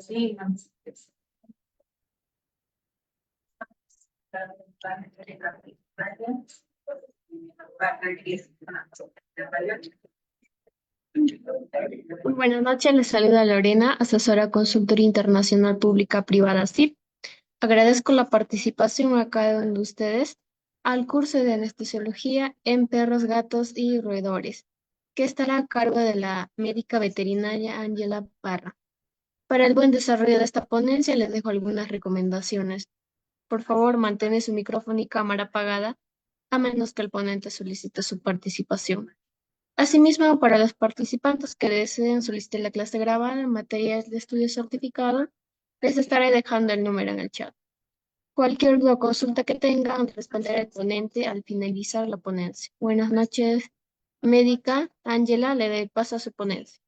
Sí. Muy buenas noches, les saluda Lorena, asesora consultoría internacional pública privada SIP. Agradezco la participación acá de ustedes al curso de anestesiología en perros, gatos y roedores, que estará a cargo de la médica veterinaria Ángela Parra. Para el buen desarrollo de esta ponencia les dejo algunas recomendaciones. Por favor, mantén su micrófono y cámara apagada, a menos que el ponente solicite su participación. Asimismo, para los participantes que deseen solicitar la clase grabada en materias de estudio certificado, les estaré dejando el número en el chat. Cualquier duda o consulta que tengan, responderá el ponente al finalizar la ponencia. Buenas noches, médica Ángela, le doy paso a su ponencia.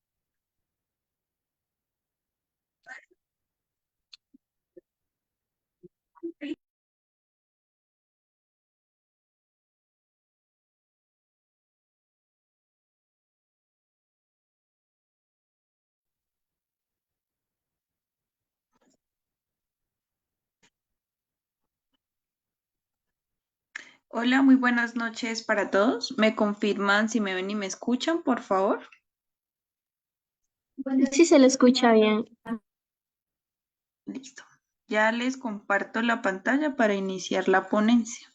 Hola, muy buenas noches para todos. ¿Me confirman si me ven y me escuchan, por favor? Sí se le escucha bien. Listo. Ya les comparto la pantalla para iniciar la ponencia.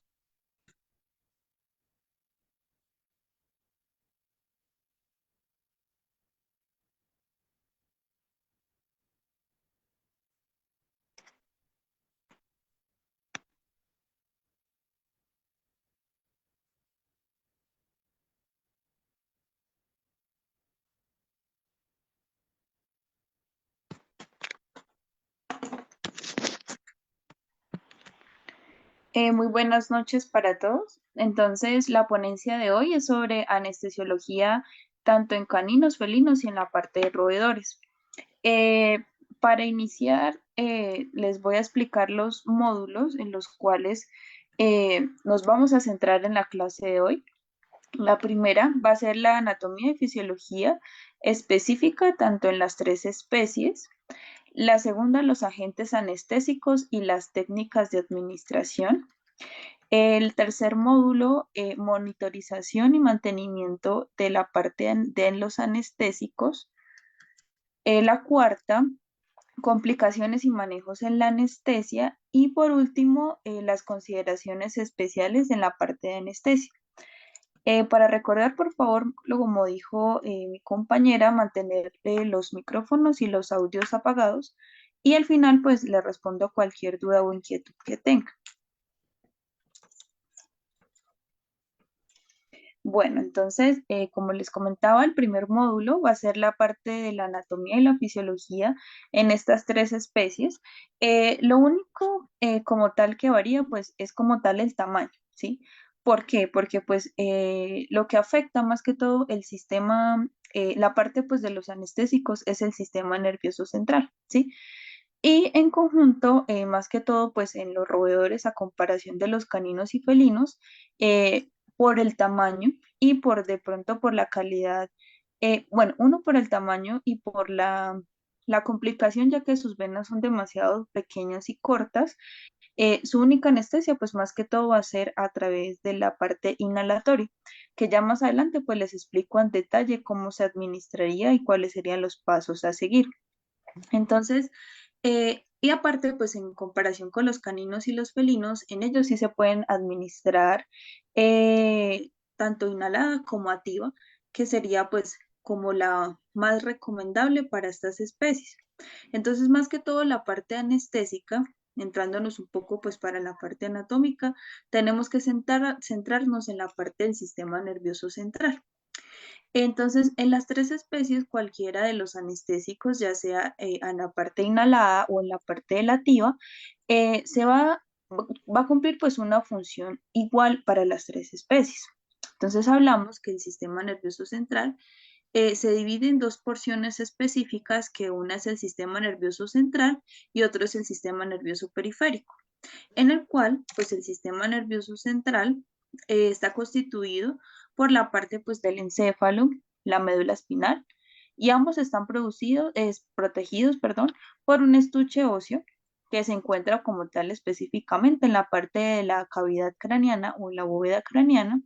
Muy buenas noches para todos. Entonces, la ponencia de hoy es sobre anestesiología tanto en caninos, felinos y en la parte de roedores. Eh, para iniciar, les voy a explicar los módulos en los cuales nos vamos a centrar en la clase de hoy. La primera va a ser la anatomía y fisiología específica tanto en las tres especies. La segunda, los agentes anestésicos y las técnicas de administración. El tercer módulo, monitorización y mantenimiento de la parte de los anestésicos. La cuarta, complicaciones y manejos en la anestesia. Y por último, las consideraciones especiales en la parte de anestesia. Para recordar, por favor, lo como dijo mi compañera, mantener los micrófonos y los audios apagados y al final pues le respondo a cualquier duda o inquietud que tenga. Bueno, entonces, como les comentaba, el primer módulo va a ser la parte de la anatomía y la fisiología en estas tres especies. Lo único como tal que varía, pues, es como tal el tamaño, ¿sí? ¿Por qué? Porque, pues, lo que afecta más que todo el sistema, la parte, pues, de los anestésicos es el sistema nervioso central, ¿sí? Y en conjunto, más que todo, pues en los roedores, a comparación de los caninos y felinos, por el tamaño y por de pronto por la calidad, bueno, uno por el tamaño y por la complicación, ya que sus venas son demasiado pequeñas y cortas, su única anestesia, pues más que todo va a ser a través de la parte inhalatoria, que ya más adelante pues les explico en detalle cómo se administraría y cuáles serían los pasos a seguir. Entonces, y aparte, pues en comparación con los caninos y los felinos, en ellos sí se pueden administrar tanto inhalada como activa, que sería pues como la más recomendable para estas especies. Entonces, más que todo la parte anestésica, entrándonos un poco pues para la parte anatómica, tenemos que centrarnos en la parte del sistema nervioso central. Entonces, en las tres especies, cualquiera de los anestésicos, ya sea en la parte inhalada o en la parte delativa, va a cumplir pues una función igual para las tres especies. Entonces, hablamos que el sistema nervioso central se divide en dos porciones específicas, que una es el sistema nervioso central y otro es el sistema nervioso periférico, en el cual pues el sistema nervioso central está constituido por la parte pues del encéfalo, la médula espinal, y ambos están protegidos, perdón, por un estuche óseo que se encuentra como tal específicamente en la parte de la cavidad craneana o en la bóveda craneana,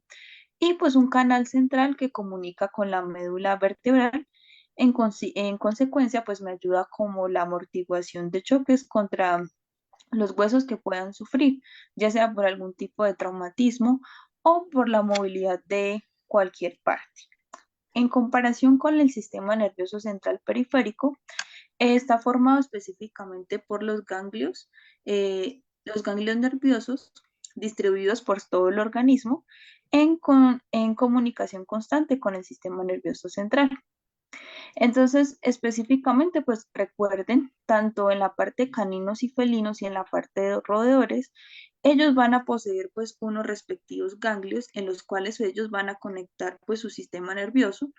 y pues un canal central que comunica con la médula vertebral. En consecuencia, pues me ayuda como la amortiguación de choques contra los huesos que puedan sufrir, ya sea por algún tipo de traumatismo o por la movilidad de cualquier parte. En comparación con el sistema nervioso central periférico, está formado específicamente por los ganglios nerviosos distribuidos por todo el organismo en comunicación constante con el sistema nervioso central. Entonces, específicamente, pues recuerden, tanto en la parte de caninos y felinos y en la parte de roedores, ellos van a poseer pues unos respectivos ganglios en los cuales ellos van a conectar pues su sistema nervioso,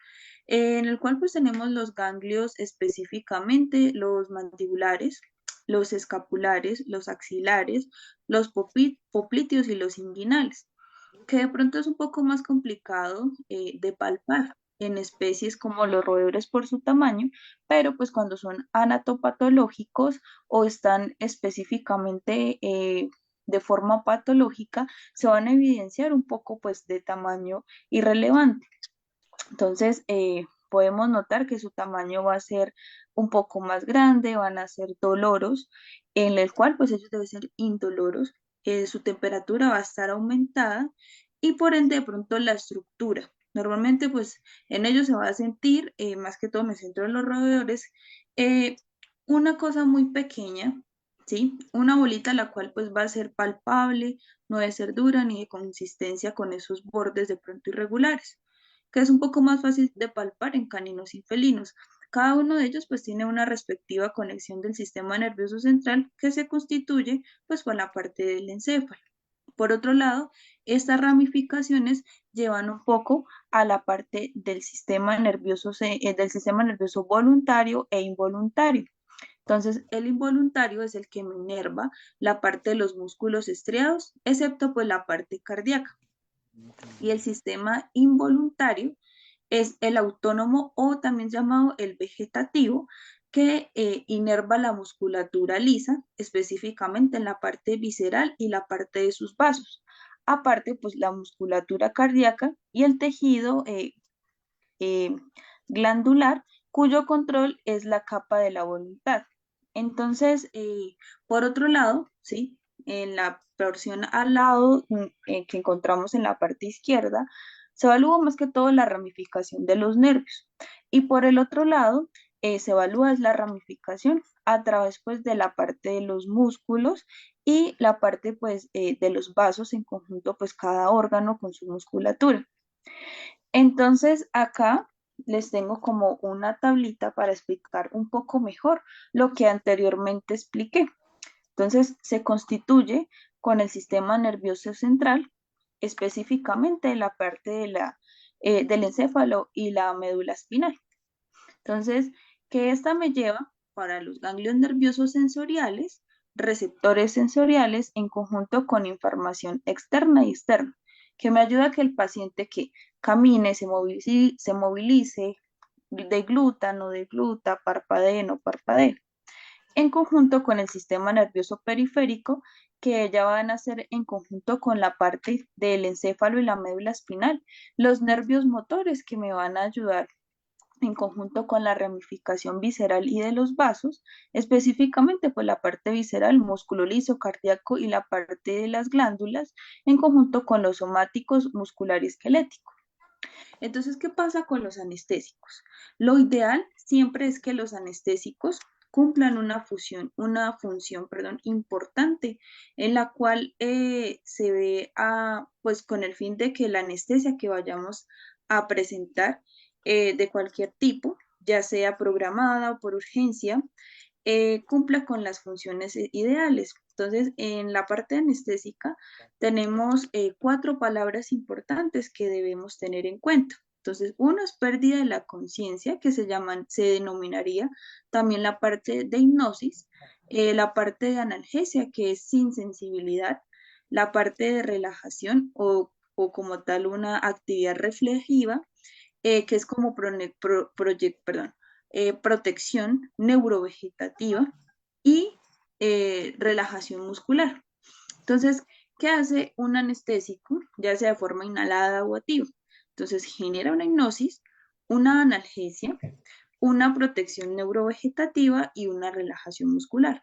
en el cual pues tenemos los ganglios específicamente, los mandibulares, los escapulares, los axilares, los popliteos y los inguinales, que de pronto es un poco más complicado de palpar en especies como los roedores por su tamaño, pero pues cuando son anatopatológicos o están específicamente de forma patológica, se van a evidenciar un poco pues de tamaño irrelevante. Entonces, podemos notar que su tamaño va a ser un poco más grande, van a ser doloros, en el cual pues ellos deben ser indoloros, su temperatura va a estar aumentada y por ende de pronto la estructura. Normalmente pues en ellos se va a sentir, más que todo me centro en los roedores, eh, una cosa muy pequeña, ¿sí? Una bolita la cual pues va a ser palpable, no debe ser dura ni de consistencia con esos bordes de pronto irregulares, que es un poco más fácil de palpar en caninos y felinos. Cada uno de ellos pues tiene una respectiva conexión del sistema nervioso central que se constituye pues con la parte del encéfalo. Por otro lado, estas ramificaciones llevan un poco a la parte del sistema nervioso voluntario e involuntario. Entonces, el involuntario es el que me inerva la parte de los músculos estriados, excepto pues la parte cardíaca. Y el sistema involuntario es el autónomo o también llamado el vegetativo, que inerva la musculatura lisa, específicamente en la parte visceral y la parte de sus vasos. Aparte, pues la musculatura cardíaca y el tejido eh, glandular, cuyo control es la capa de la voluntad. Entonces, por otro lado, ¿sí? En la porción al lado que encontramos en la parte izquierda, se evalúa más que todo la ramificación de los nervios. Y por el otro lado, se evalúa es la ramificación a través pues de la parte de los músculos y la parte pues de los vasos en conjunto, pues cada órgano con su musculatura. Entonces, acá les tengo como una tablita para explicar un poco mejor lo que anteriormente expliqué. Entonces, se constituye con el sistema nervioso central, específicamente la parte del encéfalo y la médula espinal. Entonces, que esta me lleva para los ganglios nerviosos sensoriales, receptores sensoriales en conjunto con información externa y externa, que me ayuda a que el paciente que camine, se movilice, degluta, no degluta, parpadee, no parpadee, en conjunto con el sistema nervioso periférico, que ya van a ser en conjunto con la parte del encéfalo y la médula espinal, los nervios motores que me van a ayudar en conjunto con la ramificación visceral y de los vasos, específicamente pues la parte visceral, músculo liso, cardíaco y la parte de las glándulas, en conjunto con los somáticos, muscular y esquelético. Entonces, ¿qué pasa con los anestésicos? Lo ideal siempre es que los anestésicos cumplan una función, perdón, importante, en la cual se ve pues con el fin de que la anestesia que vayamos a presentar de cualquier tipo, ya sea programada o por urgencia, cumpla con las funciones ideales. Entonces, en la parte anestésica tenemos cuatro palabras importantes que debemos tener en cuenta. Entonces, uno es pérdida de la conciencia, que se denominaría también la parte de hipnosis, la parte de analgesia, que es sin sensibilidad, la parte de relajación o como tal una actividad reflexiva, que es como protección neurovegetativa y relajación muscular. Entonces, ¿qué hace un anestésico, ya sea de forma inhalada o activa? Entonces, genera una hipnosis, una analgesia, una protección neurovegetativa y una relajación muscular.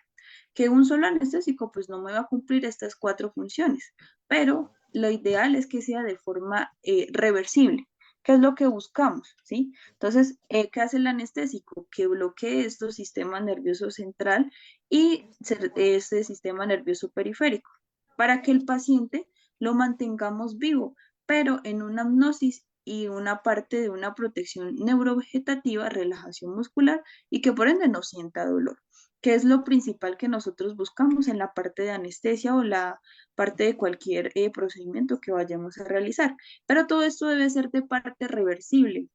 Que un solo anestésico pues no me va a cumplir estas cuatro funciones, pero lo ideal es que sea de forma reversible, que es lo que buscamos, ¿sí? Entonces, ¿qué hace el anestésico? Que bloquee estos sistemas nervioso central y este sistema nervioso periférico, para que el paciente lo mantengamos vivo, pero en una hipnosis y una parte de una protección neurovegetativa, relajación muscular y que por ende no sienta dolor, que es lo principal que nosotros buscamos en la parte de anestesia o la parte de cualquier procedimiento que vayamos a realizar. Pero todo esto debe ser de parte reversible,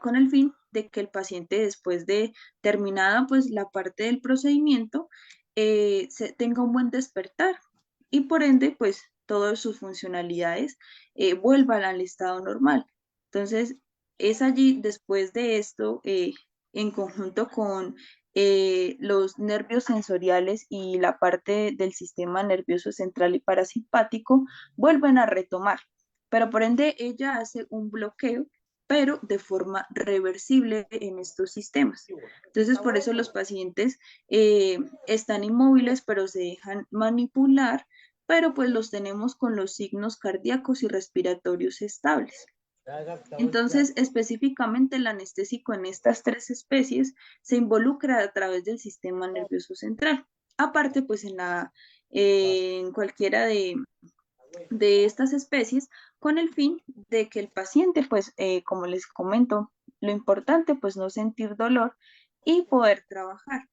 con el fin de que el paciente después de terminada pues la parte del procedimiento tenga un buen despertar y por ende pues todas sus funcionalidades vuelvan al estado normal. Entonces es allí después de esto en conjunto con los nervios sensoriales y la parte del sistema nervioso central y parasimpático vuelven a retomar, pero por ende ella hace un bloqueo pero de forma reversible en estos sistemas. Entonces, por eso los pacientes están inmóviles, pero se dejan manipular, pero pues los tenemos con los signos cardíacos y respiratorios estables. Entonces, específicamente el anestésico en estas tres especies se involucra a través del sistema nervioso central. Aparte, pues en cualquiera de estas especies con el fin de que el paciente, pues, como les comento, lo importante, pues, no sentir dolor y poder trabajar.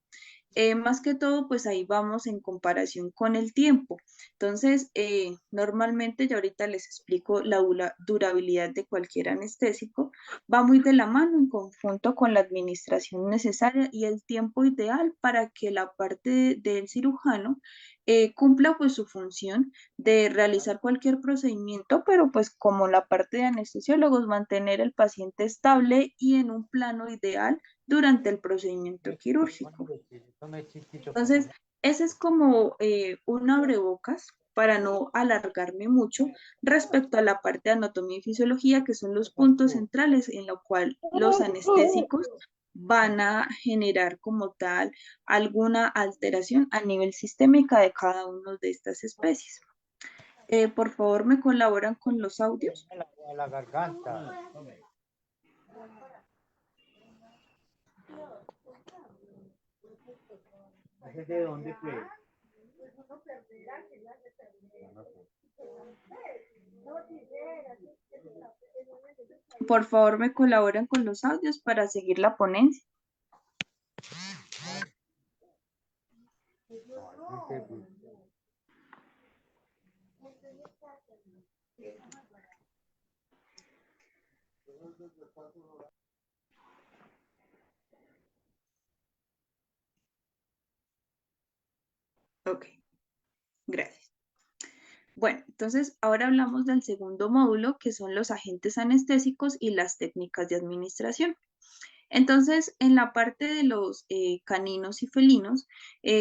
Más que todo, pues ahí vamos en comparación con el tiempo. Entonces, normalmente, ya ahorita les explico la durabilidad de cualquier anestésico, va muy de la mano en conjunto con la administración necesaria y el tiempo ideal para que la parte del cirujano cumpla pues su función de realizar cualquier procedimiento, pero pues como la parte de anestesiólogos, mantener el paciente estable y en un plano ideal durante el procedimiento quirúrgico. Entonces, ese es como un abrebocas para no alargarme mucho respecto a la parte de anatomía y fisiología, que son los puntos centrales en los cuales los anestésicos van a generar como tal alguna alteración a nivel sistémica de cada una de estas especies. Por favor, me colaboran con los audios. La garganta. ¿De dónde fue? Por favor, me colaboran con los audios para seguir la ponencia. Ok, gracias. Bueno, entonces ahora hablamos del segundo módulo, que son los agentes anestésicos y las técnicas de administración. Entonces, en la parte de los caninos y felinos,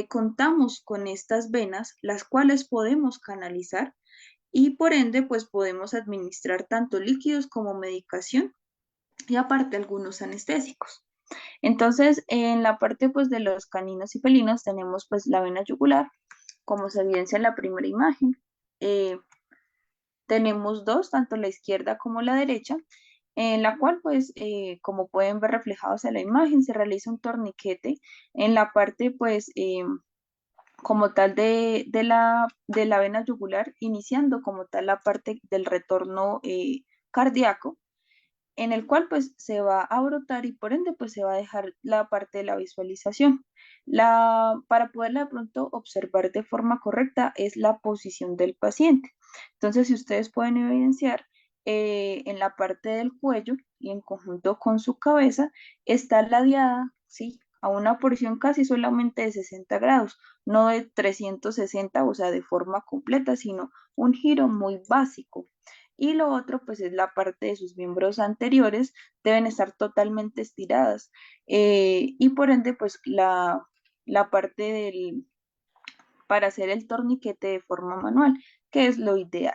contamos con estas venas, las cuales podemos canalizar y por ende, pues podemos administrar tanto líquidos como medicación y aparte algunos anestésicos. Entonces, en la parte pues de los caninos y felinos tenemos pues la vena yugular, como se evidencia en la primera imagen. Eh, Tenemos dos, tanto la izquierda como la derecha, en la cual, pues, como pueden ver reflejados en la imagen, se realiza un torniquete en la parte, pues, como tal de la vena yugular, iniciando como tal la parte del retorno cardíaco, en el cual pues se va a brotar y por ende pues se va a dejar la parte de la visualización. Para poderla de pronto observar de forma correcta es la posición del paciente. Entonces, si ustedes pueden evidenciar en la parte del cuello y en conjunto con su cabeza está ladeada, ¿sí? A una porción casi solamente de 60 grados, no de 360, o sea, de forma completa, sino un giro muy básico y lo otro pues es la parte de sus miembros anteriores, deben estar totalmente estiradas y por ende pues la parte para hacer el torniquete de forma manual, que es lo ideal.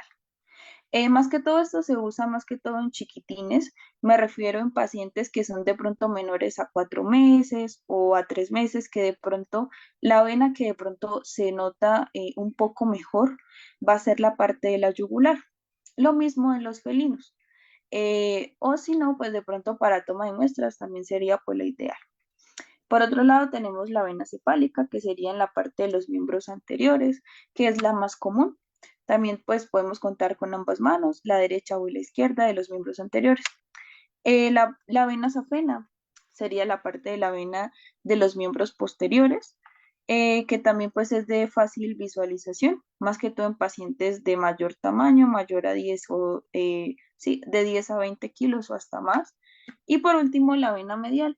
Más que todo esto se usa más que todo en chiquitines, me refiero en pacientes que son de pronto menores a 4 meses o a 3 meses, que de pronto la vena que de pronto se nota un poco mejor va a ser la parte de la yugular. Lo mismo en los felinos. O si no, pues de pronto para toma de muestras también sería pues la ideal. Por otro lado, tenemos la vena cefálica, que sería en la parte de los miembros anteriores, que es la más común. También pues podemos contar con ambas manos, la derecha o la izquierda de los miembros anteriores. La vena safena sería la parte de la vena de los miembros posteriores, que también pues es de fácil visualización, más que todo en pacientes de mayor tamaño, mayor a 10 o sí, de 10 a 20 kilos o hasta más. Y por último, la vena medial,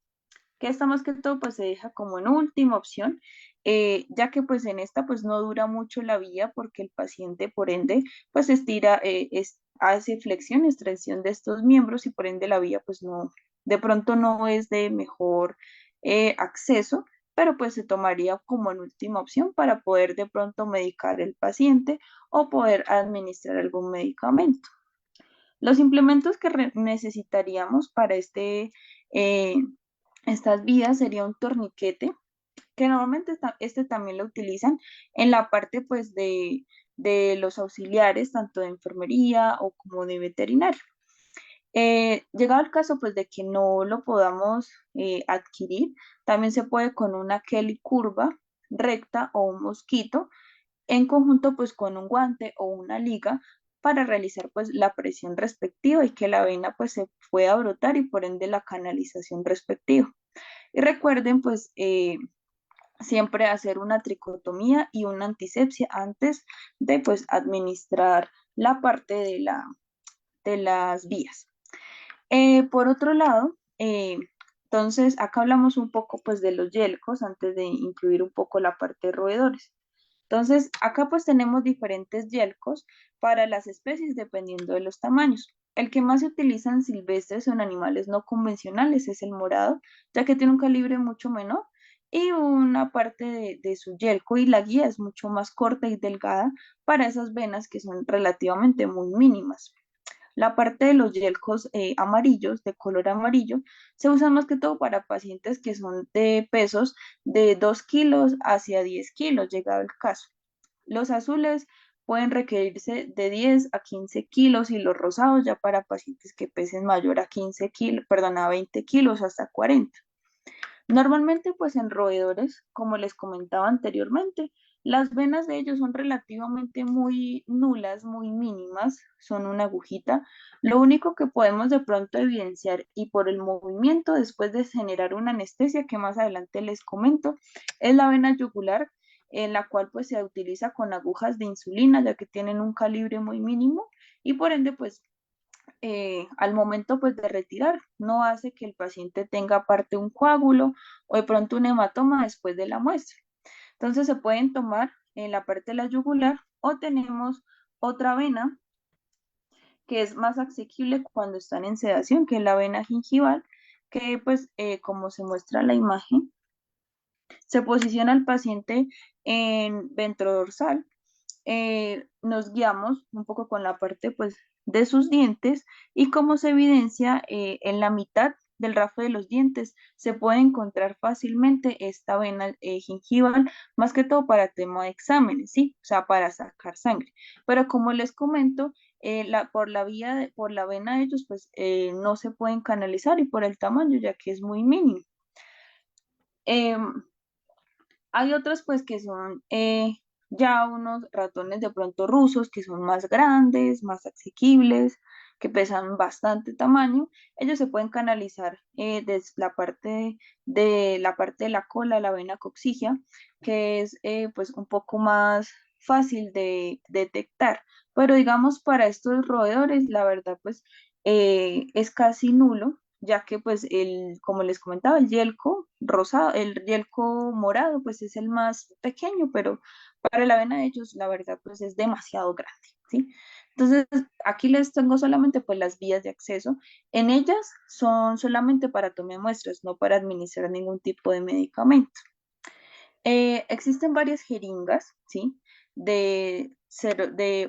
que esta más que todo pues se deja como en última opción, ya que pues en esta pues no dura mucho la vía porque el paciente por ende pues estira, hace flexión, extensión de estos miembros y por ende la vía pues no, de pronto no es de mejor acceso, pero pues se tomaría como en última opción para poder de pronto medicar el paciente o poder administrar algún medicamento. Los implementos que necesitaríamos para eh, estas vías sería un torniquete, que normalmente este también lo utilizan en la parte pues de los auxiliares, tanto de enfermería o como de veterinario. Llegado el caso pues de que no lo podamos adquirir, también se puede con una Kelly curva recta o un mosquito en conjunto pues con un guante o una liga para realizar pues la presión respectiva y que la vena pues se pueda brotar y por ende la canalización respectiva. Y recuerden pues siempre hacer una tricotomía y una antisepsia antes de pues administrar la parte de las vías. Por otro lado, entonces acá hablamos un poco pues de los yelcos antes de incluir un poco la parte de roedores. Entonces, acá pues tenemos diferentes yelcos para las especies dependiendo de los tamaños. El que más se utiliza en silvestres o en animales no convencionales es el morado, ya que tiene un calibre mucho menor y una parte de su yelco y la guía es mucho más corta y delgada para esas venas que son relativamente muy mínimas. La parte de los yelcos amarillos, de color amarillo, se usa más que todo para pacientes que son de pesos de 2 kilos hacia 10 kilos, llegado el caso. Los azules pueden requerirse de 10 a 15 kilos y los rosados ya para pacientes que pesen mayor a 15 kilos, perdón, a 20 kilos hasta 40. Normalmente, pues en roedores, como les comentaba anteriormente, las venas de ellos son relativamente muy nulas, muy mínimas, son una agujita. Lo único que podemos de pronto evidenciar y por el movimiento después de generar una anestesia que más adelante les comento, es la vena yugular, en la cual pues se utiliza con agujas de insulina, ya que tienen un calibre muy mínimo y por ende pues al momento pues de retirar no hace que el paciente tenga aparte un coágulo o de pronto un hematoma después de la muestra. Entonces se pueden tomar en la parte de la yugular o tenemos otra vena que es más asequible cuando están en sedación, que es la vena gingival, que pues como se muestra en la imagen, se posiciona al paciente en ventrodorsal, nos guiamos un poco con la parte pues de sus dientes y como se evidencia en la mitad del rafo de los dientes se puede encontrar fácilmente esta vena gingival, más que todo para tema de exámenes, ¿sí? O sea, para sacar sangre. Pero como les comento, por la vena de ellos pues no se pueden canalizar y por el tamaño ya que es muy mínimo. Em, Hay otros pues que son ya unos ratones de pronto rusos que son más grandes, más asequibles, que pesan bastante tamaño. Ellos se pueden canalizar desde la parte de la cola, la vena coccigia, que es pues un poco más fácil de detectar. Pero digamos para estos roedores, la verdad pues es casi nulo ya que pues como les comentaba, el yelco rosado, el yelco morado pues es el más pequeño, pero para la vena de ellos la verdad pues es demasiado grande, ¿sí? Entonces, aquí les tengo solamente pues las vías de acceso. En ellas son solamente para toma de muestras, no para administrar ningún tipo de medicamento. Existen varias jeringas, ¿sí? De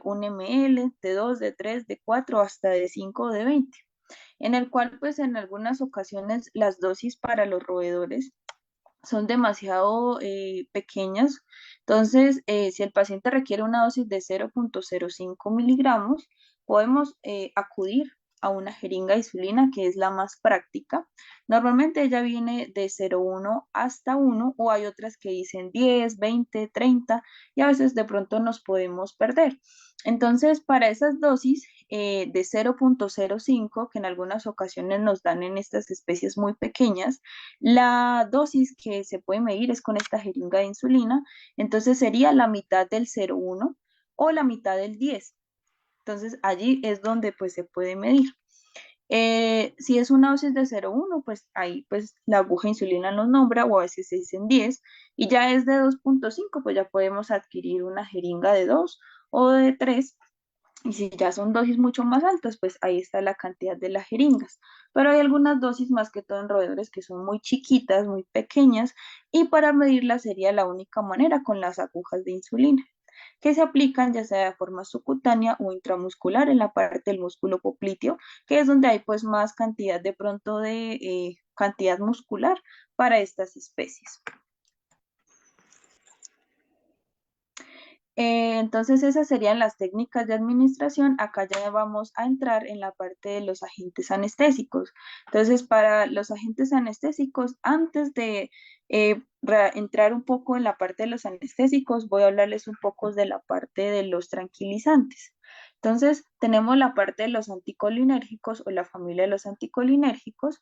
1 ml, de 2, de 3, de 4, hasta de 5 o de 20, en el cual pues en algunas ocasiones las dosis para los roedores son demasiado pequeñas. Entonces, si el paciente requiere una dosis de 0,05 miligramos, podemos acudir a una jeringa de insulina, que es la más práctica. Normalmente ella viene de 0,1 hasta 1, o hay otras que dicen 10, 20, 30, y a veces de pronto nos podemos perder. Entonces, para esas dosis de 0,05, que en algunas ocasiones nos dan en estas especies muy pequeñas, la dosis que se puede medir es con esta jeringa de insulina. Entonces sería la mitad del 0,1 o la mitad del 10. Entonces allí es donde pues se puede medir. Si es una dosis de 0,1, pues ahí pues la aguja de insulina nos nombra, o a veces se dicen 10, y ya es de 2,5, pues ya podemos adquirir una jeringa de 2 o de 3, y si ya son dosis mucho más altas, pues ahí está la cantidad de las jeringas. Pero hay algunas dosis, más que todo en roedores, que son muy chiquitas, muy pequeñas, y para medirlas sería la única manera con las agujas de insulina, que se aplican ya sea de forma subcutánea o intramuscular en la parte del músculo popliteo, que es donde hay pues más cantidad de pronto de cantidad muscular para estas especies. Entonces esas serían las técnicas de administración. Acá ya vamos a entrar en la parte de los agentes anestésicos. Entonces, para los agentes anestésicos, antes de entrar un poco en la parte de los anestésicos, voy a hablarles un poco de la parte de los tranquilizantes. Entonces, tenemos la parte de los anticolinérgicos, o la familia de los anticolinérgicos.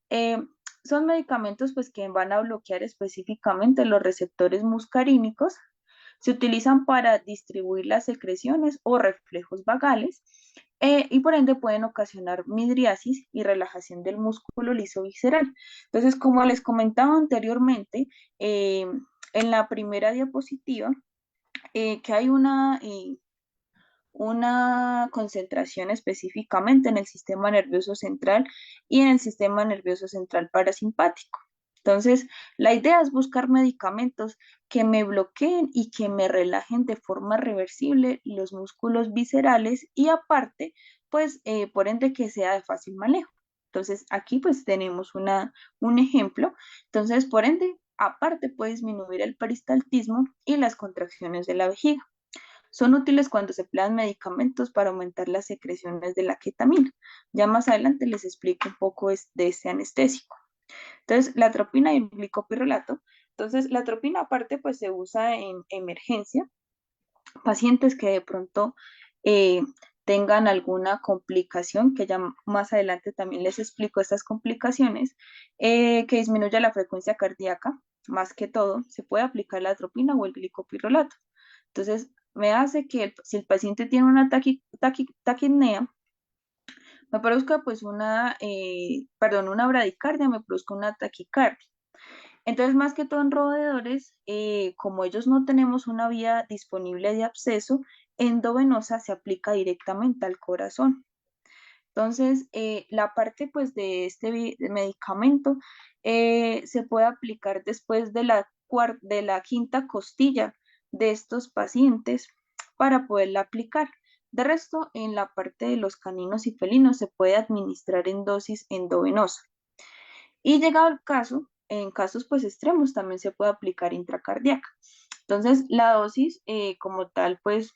Eh, Son medicamentos pues que van a bloquear específicamente los receptores muscarínicos. Se utilizan para distribuir las secreciones o reflejos vagales, y por ende pueden ocasionar midriasis y relajación del músculo liso visceral. Entonces, como les comentaba anteriormente, en la primera diapositiva, que hay una concentración específicamente en el sistema nervioso central y en el sistema nervioso central parasimpático. Entonces, la idea es buscar medicamentos que me bloqueen y que me relajen de forma reversible los músculos viscerales, y aparte, pues, por ende, que sea de fácil manejo. Entonces, aquí pues tenemos un ejemplo. Entonces, por ende, aparte puede disminuir el peristaltismo y las contracciones de la vejiga. Son útiles cuando se emplean medicamentos para aumentar las secreciones de la ketamina. Ya más adelante les explico un poco de este anestésico. Entonces, la atropina y el glicopirrolato. Entonces, la atropina aparte pues se usa en emergencia, pacientes que de pronto eh, tengan alguna complicación, que ya más adelante también les explico estas complicaciones, que disminuya la frecuencia cardíaca. Más que todo, se puede aplicar la atropina o el glicopirrolato. Entonces, me hace que si el paciente tiene una taquipnea, me produzca pues una bradicardia, me produzca una taquicardia. Entonces, más que todo en roedores, como ellos no tenemos una vía disponible de absceso, endovenosa se aplica directamente al corazón. Entonces, la parte pues de este medicamento se puede aplicar después de la quinta costilla de estos pacientes para poderla aplicar. De resto, en la parte de los caninos y felinos se puede administrar en dosis endovenosa. Y llegado el caso, en casos pues extremos también se puede aplicar intracardíaca. Entonces, la dosis como tal pues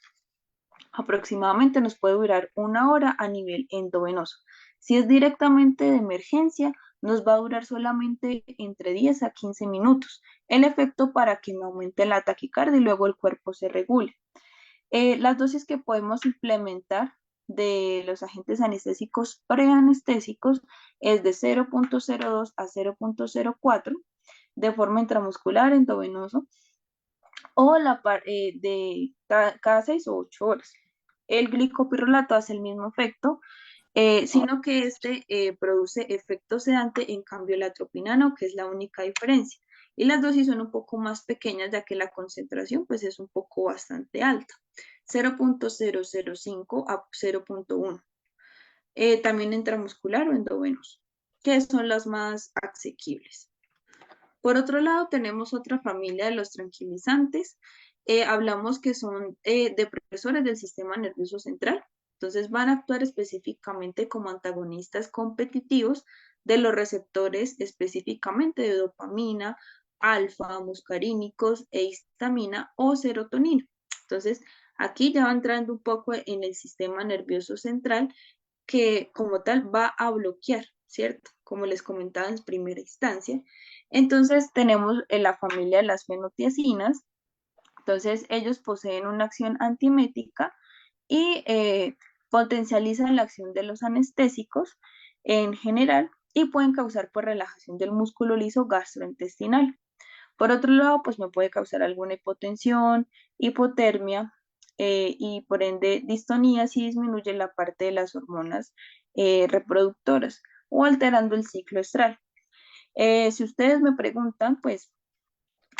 aproximadamente nos puede durar 1 hora a nivel endovenoso. Si es directamente de emergencia, nos va a durar solamente entre 10 a 15 minutos. El efecto para que me aumente la taquicardia y luego el cuerpo se regule. Las dosis que podemos implementar de los agentes anestésicos preanestésicos es de 0,02 a 0,04 de forma intramuscular, endovenoso, o cada 6 o 8 horas. El glicopirrolato hace el mismo efecto, sino que este produce efecto sedante, en cambio la atropina no, que es la única diferencia. Y las dosis son un poco más pequeñas, ya que la concentración pues es un poco bastante alta. 0.005 a 0.1. También intramuscular o endovenoso, que son las más asequibles. Por otro lado, tenemos otra familia de los tranquilizantes. Hablamos que son depresores del sistema nervioso central. Entonces van a actuar específicamente como antagonistas competitivos de los receptores específicamente de dopamina, alfa, muscarínicos e histamina o serotonina. Entonces, aquí ya va entrando un poco en el sistema nervioso central que como tal va a bloquear, ¿cierto? Como les comentaba en primera instancia. Entonces tenemos en la familia de las fenotiacinas. Entonces ellos poseen una acción antiemética y potencializan la acción de los anestésicos en general y pueden causar pues relajación del músculo liso gastrointestinal. Por otro lado, pues me puede causar alguna hipotensión, hipotermia y por ende distonía si disminuye la parte de las hormonas reproductoras o alterando el ciclo estral. Si ustedes me preguntan, pues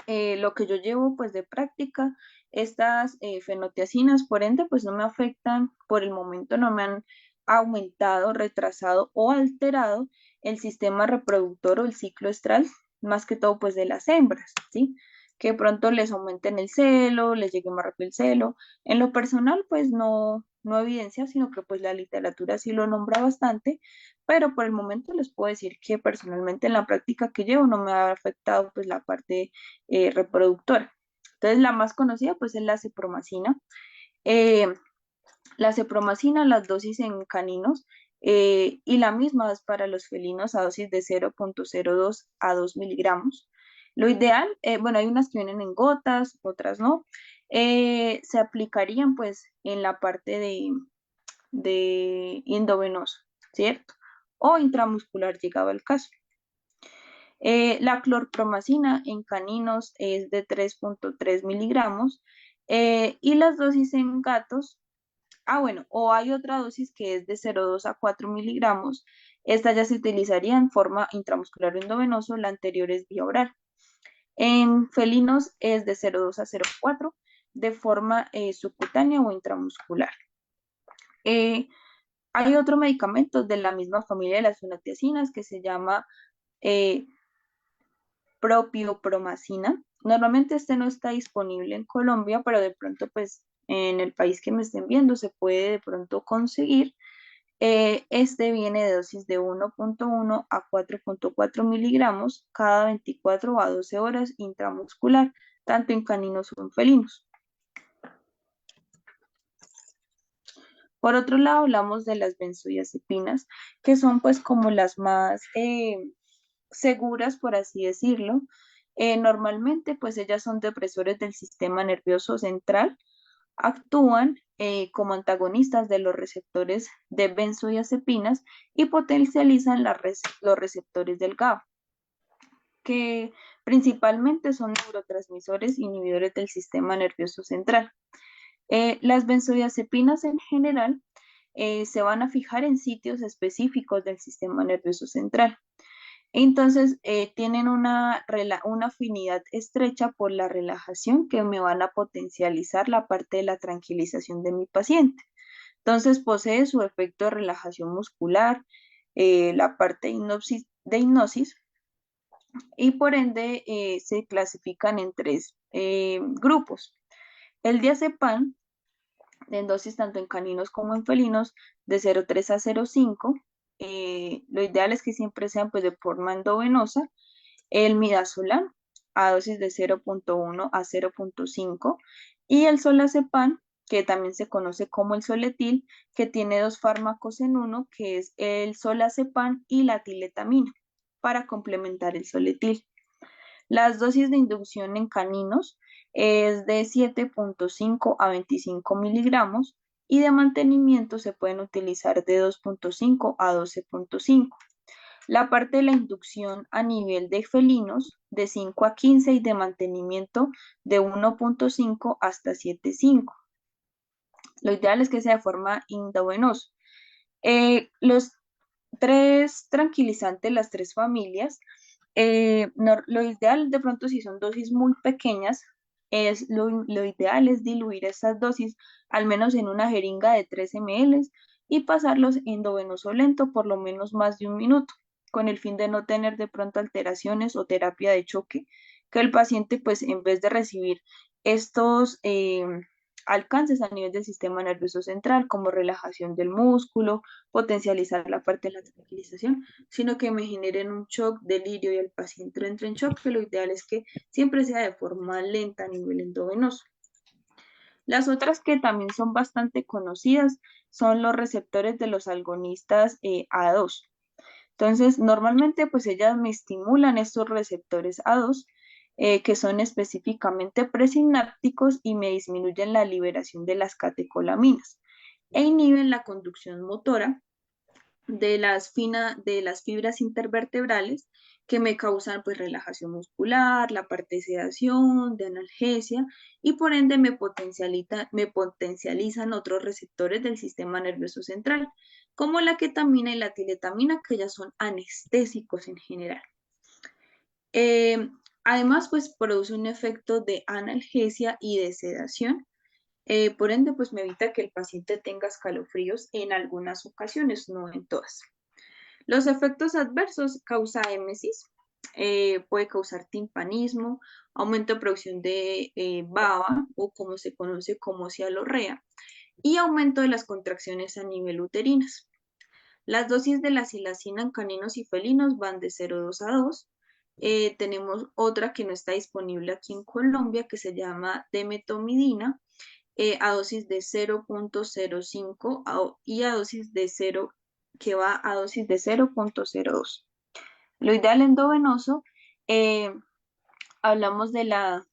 lo que yo llevo pues de práctica, estas fenotiacinas, por ende, pues no me afectan, por el momento no me han aumentado, retrasado o alterado el sistema reproductor o el ciclo estral, más que todo pues de las hembras, ¿sí? Que de pronto les aumenten el celo, les llegue más rápido el celo. En lo personal, pues no evidencia, sino que pues la literatura sí lo nombra bastante, pero por el momento les puedo decir que personalmente en la práctica que llevo no me ha afectado pues la parte reproductora. Entonces la más conocida pues es la cepromacina. Eh, la cepromacina, las dosis en caninos y la misma es para los felinos a dosis de 0.02 a 2 miligramos. Lo ideal, bueno, hay unas que vienen en gotas, otras no, se aplicarían pues en la parte de endovenoso, ¿cierto? O intramuscular llegado el caso. La clorpromacina en caninos es de 3.3 miligramos y las dosis en gatos, bueno, o hay otra dosis que es de 0,2 a 4 miligramos. Esta ya se utilizaría en forma intramuscular o endovenoso, la anterior es vía oral. En felinos es de 0,2 a 0,4 de forma subcutánea o intramuscular. Hay otro medicamento de la misma familia de las fenotiacinas que se llama propiopromacina. Normalmente este no está disponible en Colombia, pero de pronto pues en el país que me estén viendo se puede de pronto conseguir. Este viene de dosis de 1.1 a 4.4 miligramos cada 24 a 12 horas intramuscular, tanto en caninos como en felinos. Por otro lado, hablamos de las benzodiazepinas, que son pues como las más seguras, por así decirlo. Normalmente, pues ellas son depresores del sistema nervioso central, actúan como antagonistas de los receptores de benzodiazepinas y potencializan los receptores del GABA, que principalmente son neurotransmisores inhibidores del sistema nervioso central. Las benzodiazepinas en general se van a fijar en sitios específicos del sistema nervioso central. Entonces, tienen una afinidad estrecha por la relajación que me van a potencializar la parte de la tranquilización de mi paciente. Entonces, posee su efecto de relajación muscular, la parte de hipnosis y por ende se clasifican en tres grupos. El diazepam, en dosis tanto en caninos como en felinos, de 0,3 a 0,5. Lo ideal es que siempre sean pues de forma endovenosa. El midazolam a dosis de 0.1 a 0.5 y el solazepam, que también se conoce como el soletil, que tiene dos fármacos en uno, que es el solazepam y la tiletamina, para complementar el soletil. Las dosis de inducción en caninos es de 7.5 a 25 miligramos y de mantenimiento se pueden utilizar de 2.5 a 12.5. La parte de la inducción a nivel de felinos de 5 a 15 y de mantenimiento de 1.5 hasta 7.5. Lo ideal es que sea de forma endovenosa. Los tres tranquilizantes, las tres familias, lo ideal de pronto si son dosis muy pequeñas, lo ideal es diluir estas dosis al menos en una jeringa de 3 ml y pasarlos endovenoso lento por lo menos más de un minuto, con el fin de no tener de pronto alteraciones o terapia de choque, que el paciente pues en vez de recibir estos alcances a nivel del sistema nervioso central, como relajación del músculo, potencializar la parte de la tranquilización, sino que me generen un shock, delirio y el paciente entre en shock, que lo ideal es que siempre sea de forma lenta a nivel endovenoso. Las otras que también son bastante conocidas son los receptores de los agonistas A2. Entonces, normalmente pues ellas me estimulan estos receptores A2 que son específicamente presinápticos y me disminuyen la liberación de las catecolaminas e inhiben la conducción motora de de las fibras intervertebrales que me causan pues relajación muscular, la parte de sedación, de analgesia y por ende me potencializan otros receptores del sistema nervioso central, como la ketamina y la tiletamina, que ya son anestésicos en general. Eh, Además, pues produce un efecto de analgesia y de sedación. Por ende, pues me evita que el paciente tenga escalofríos en algunas ocasiones, no en todas. Los efectos adversos causa émesis, puede causar timpanismo, aumento de producción de baba o como se conoce como cialorrea y aumento de las contracciones a nivel uterinas. Las dosis de la silacina en caninos y felinos van de 0,2 a 2. Tenemos otra que no está disponible aquí en Colombia que se llama demetomidina a dosis de 0,05 y a dosis de 0 que va a dosis de 0,02. Lo ideal endovenoso, eh, hablamos de la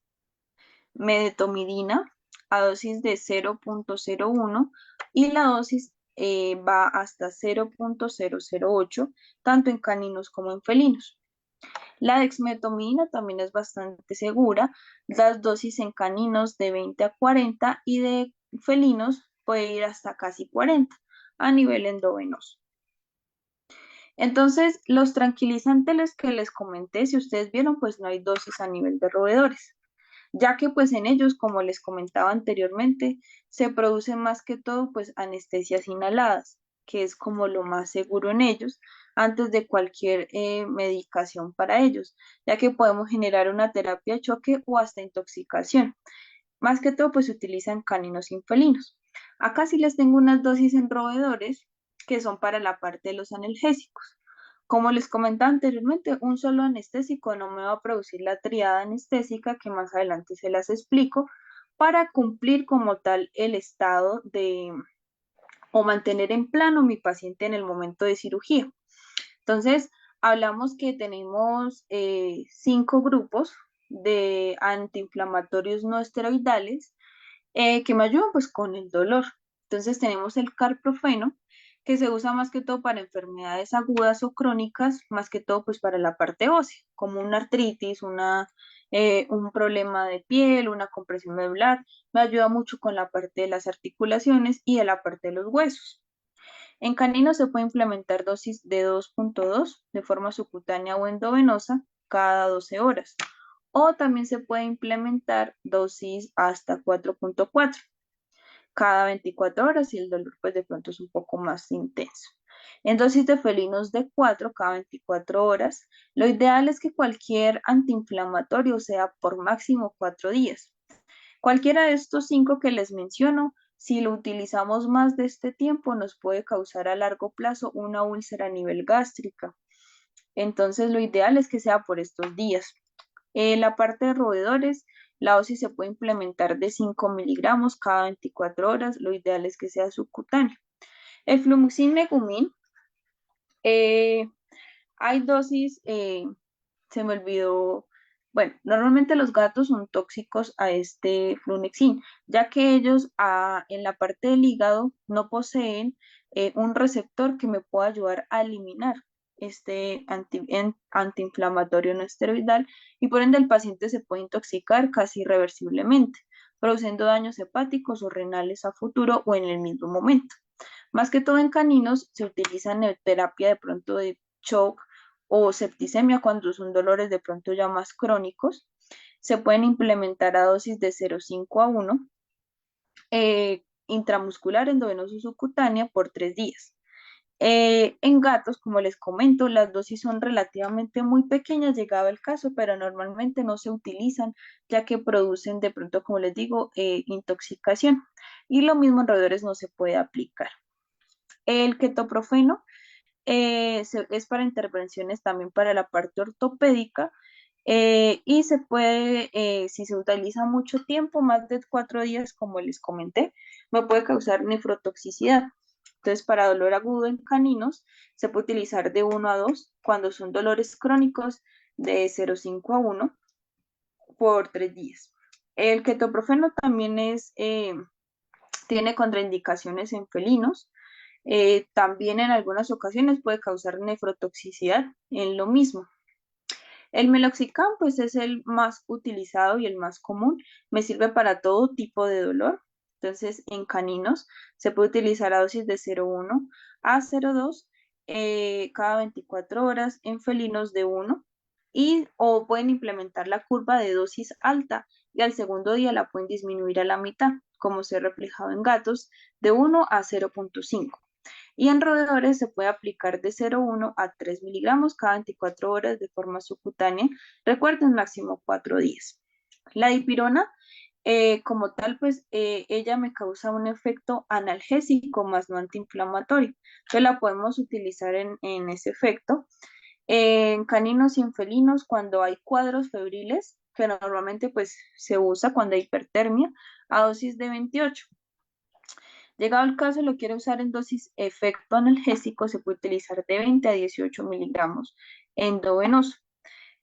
medetomidina a dosis de 0,01 y la dosis va hasta 0,008, tanto en caninos como en felinos. La dexmetomidina también es bastante segura, las dosis en caninos de 20 a 40 y de felinos puede ir hasta casi 40 a nivel endovenoso. Entonces, los tranquilizantes que les comenté, si ustedes vieron, pues no hay dosis a nivel de roedores, ya que pues en ellos, como les comentaba anteriormente, se producen más que todo pues anestesias inhaladas, que es como lo más seguro en ellos, antes de cualquier medicación para ellos, ya que podemos generar una terapia de choque o hasta intoxicación. Más que todo pues se utilizan caninos y felinos. Acá sí les tengo unas dosis en roedores que son para la parte de los analgésicos. Como les comentaba anteriormente, un solo anestésico no me va a producir la triada anestésica que más adelante se las explico para cumplir como tal el estado de o mantener en plano mi paciente en el momento de cirugía. Entonces, hablamos que tenemos 5 grupos de antiinflamatorios no esteroidales que me ayudan pues con el dolor. Entonces tenemos el carprofeno, que se usa más que todo para enfermedades agudas o crónicas, más que todo pues para la parte ósea, como una artritis, un problema de piel, una compresión medular. Me ayuda mucho con la parte de las articulaciones y de la parte de los huesos. En caninos se puede implementar dosis de 2,2 de forma subcutánea o endovenosa cada 12 horas. O también se puede implementar dosis hasta 4,4 cada 24 horas y el dolor pues de pronto es un poco más intenso. En dosis de felinos de 4 cada 24 horas, lo ideal es que cualquier antiinflamatorio sea por máximo 4 días. Cualquiera de estos 5 que les menciono, si lo utilizamos más de este tiempo, nos puede causar a largo plazo una úlcera a nivel gástrica. Entonces, lo ideal es que sea por estos días. La parte de roedores, la dosis se puede implementar de 5 miligramos cada 24 horas. Lo ideal es que sea subcutáneo. El Flumixin Megumin, hay dosis, se me olvidó. Bueno, normalmente los gatos son tóxicos a este flunexin, ya que ellos en la parte del hígado no poseen un receptor que me pueda ayudar a eliminar este antiinflamatorio no esteroidal y por ende el paciente se puede intoxicar casi irreversiblemente, produciendo daños hepáticos o renales a futuro o en el mismo momento. Más que todo en caninos se utiliza terapia de pronto de shock o septicemia cuando son dolores de pronto ya más crónicos. se pueden implementar a dosis de 0,5 a 1 intramuscular, endovenoso subcutánea por 3 días. En gatos, como les comento, las dosis son relativamente muy pequeñas, llegado el caso, pero normalmente no se utilizan, ya que producen de pronto, como les digo, intoxicación. Y lo mismo en roedores no se puede aplicar. El ketoprofeno es para intervenciones también para la parte ortopédica y se puede, si se utiliza mucho tiempo, más de 4 días, como les comenté, me puede causar nefrotoxicidad. Entonces, para dolor agudo en caninos, se puede utilizar de 1 a 2, cuando son dolores crónicos de 0,5 a 1 por 3 días. El ketoprofeno también tiene contraindicaciones en felinos. También en algunas ocasiones puede causar nefrotoxicidad en lo mismo. El meloxicam pues es el más utilizado y el más común. Me sirve para todo tipo de dolor. Entonces, en caninos se puede utilizar a dosis de 0,1 a 0,2 cada 24 horas, en felinos de 1 o pueden implementar la curva de dosis alta y al segundo día la pueden disminuir a la mitad, como se ha reflejado en gatos, de 1 a 0,5. Y en roedores se puede aplicar de 0,1 a 3 miligramos cada 24 horas de forma subcutánea. Recuerden, máximo 4 días. La dipirona, como tal, pues ella me causa un efecto analgésico más no antiinflamatorio. Entonces la podemos utilizar en ese efecto. En caninos y en felinos, cuando hay cuadros febriles, que normalmente pues se usa cuando hay hipertermia, a dosis de 28. Llegado el caso, lo quiere usar en dosis efecto analgésico, se puede utilizar de 20 a 18 miligramos endovenoso.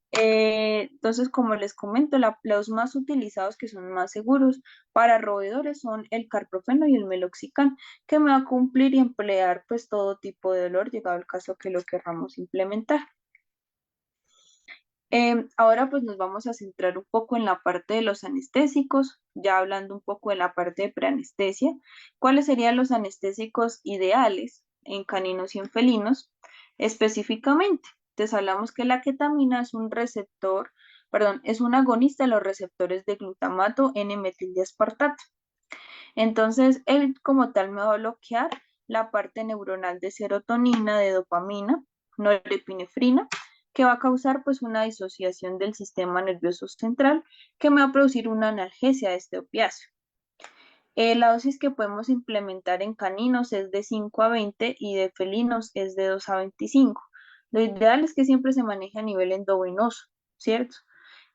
Entonces, como les comento, los más utilizados que son más seguros para roedores son el carprofeno y el meloxicam, que me va a cumplir y emplear pues todo tipo de dolor, llegado el caso que lo querramos implementar. Ahora pues nos vamos a centrar un poco en la parte de los anestésicos, ya hablando un poco de la parte de preanestesia. ¿Cuáles serían los anestésicos ideales en caninos y en felinos? Específicamente, entonces hablamos que la ketamina es un receptor, perdón, es un agonista de los receptores de glutamato N-metildiaspartato. Entonces, él como tal me va a bloquear la parte neuronal de serotonina, de dopamina, norepinefrina, que va a causar pues una disociación del sistema nervioso central que me va a producir una analgesia de este opiáceo. La dosis que podemos implementar en caninos es de 5 a 20 y de felinos es de 2 a 25. Lo ideal es que siempre se maneje a nivel endovenoso, ¿cierto?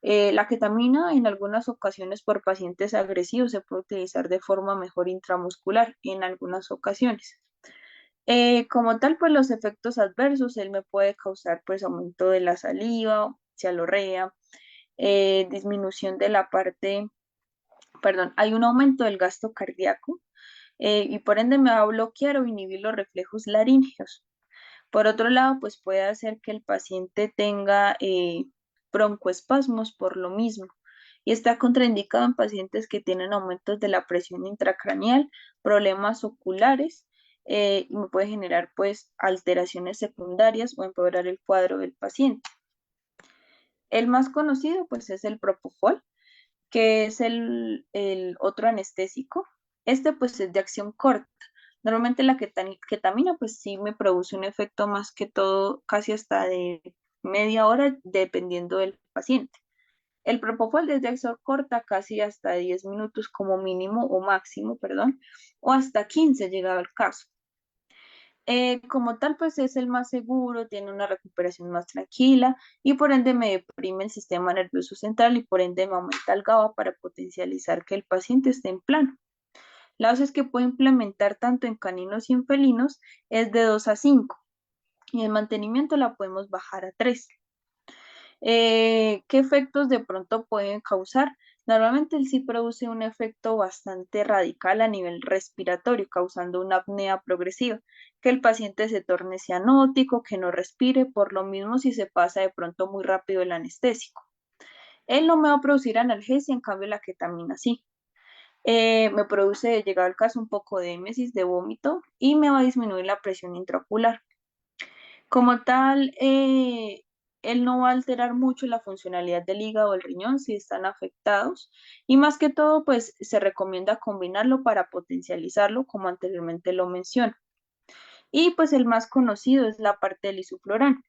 La ketamina en algunas ocasiones por pacientes agresivos se puede utilizar de forma mejor intramuscular en algunas ocasiones. Como tal, pues los efectos adversos, él me puede causar pues aumento de la saliva, cialorrea, disminución de la parte, perdón, hay un aumento del gasto cardíaco y por ende me va a bloquear o inhibir los reflejos laríngeos. Por otro lado, pues puede hacer que el paciente tenga broncoespasmos por lo mismo y está contraindicado en pacientes que tienen aumentos de la presión intracraneal, problemas oculares y me puede generar pues alteraciones secundarias o empeorar el cuadro del paciente. El más conocido pues es el propofol, que es el otro anestésico. Este pues es de acción corta. Normalmente la ketamina pues sí me produce un efecto más que todo casi hasta de media hora dependiendo del paciente. El propofol es de acción corta, casi hasta 10 minutos como mínimo o máximo, perdón, o hasta 15 llegado el caso. Como tal, pues es el más seguro, tiene una recuperación más tranquila y por ende me deprime el sistema nervioso central y por ende me aumenta el GABA para potencializar que el paciente esté en plano. La dosis que puedo implementar tanto en caninos y en felinos es de 2 a 5 y el mantenimiento la podemos bajar a 3. ¿Qué efectos de pronto pueden causar? Normalmente él sí produce un efecto bastante radical a nivel respiratorio, causando una apnea progresiva, que el paciente se torne cianótico, que no respire, por lo mismo si se pasa de pronto muy rápido el anestésico. Él no me va a producir analgesia, en cambio la ketamina sí. Me produce, llegado al caso, un poco de émesis, de vómito y me va a disminuir la presión intraocular. Como tal, él no va a alterar mucho la funcionalidad del hígado o el riñón si están afectados y más que todo pues se recomienda combinarlo para potencializarlo como anteriormente lo mencioné. Y pues el más conocido es la parte del isoflurano,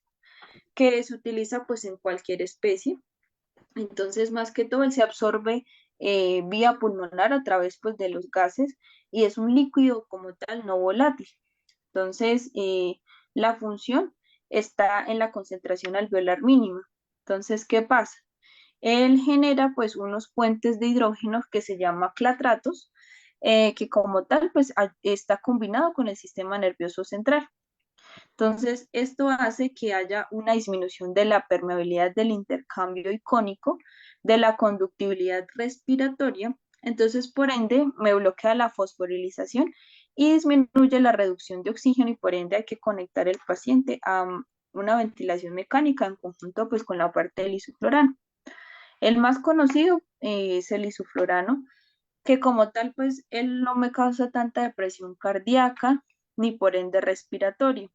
que se utiliza pues en cualquier especie. Entonces, más que todo, él se absorbe vía pulmonar a través pues de los gases y es un líquido como tal no volátil. Entonces, la función está en la concentración alveolar mínima. Entonces, ¿qué pasa? Él genera pues unos puentes de hidrógeno que se llama clatratos, que como tal pues está combinado con el sistema nervioso central. Entonces, esto hace que haya una disminución de la permeabilidad del intercambio icónico, de la conductibilidad respiratoria. Entonces, por ende, me bloquea la fosforilización y disminuye la reducción de oxígeno y por ende hay que conectar el paciente a una ventilación mecánica en conjunto pues con la parte del isoflurano. El más conocido es el isoflurano, que como tal pues él no me causa tanta depresión cardíaca ni por ende respiratorio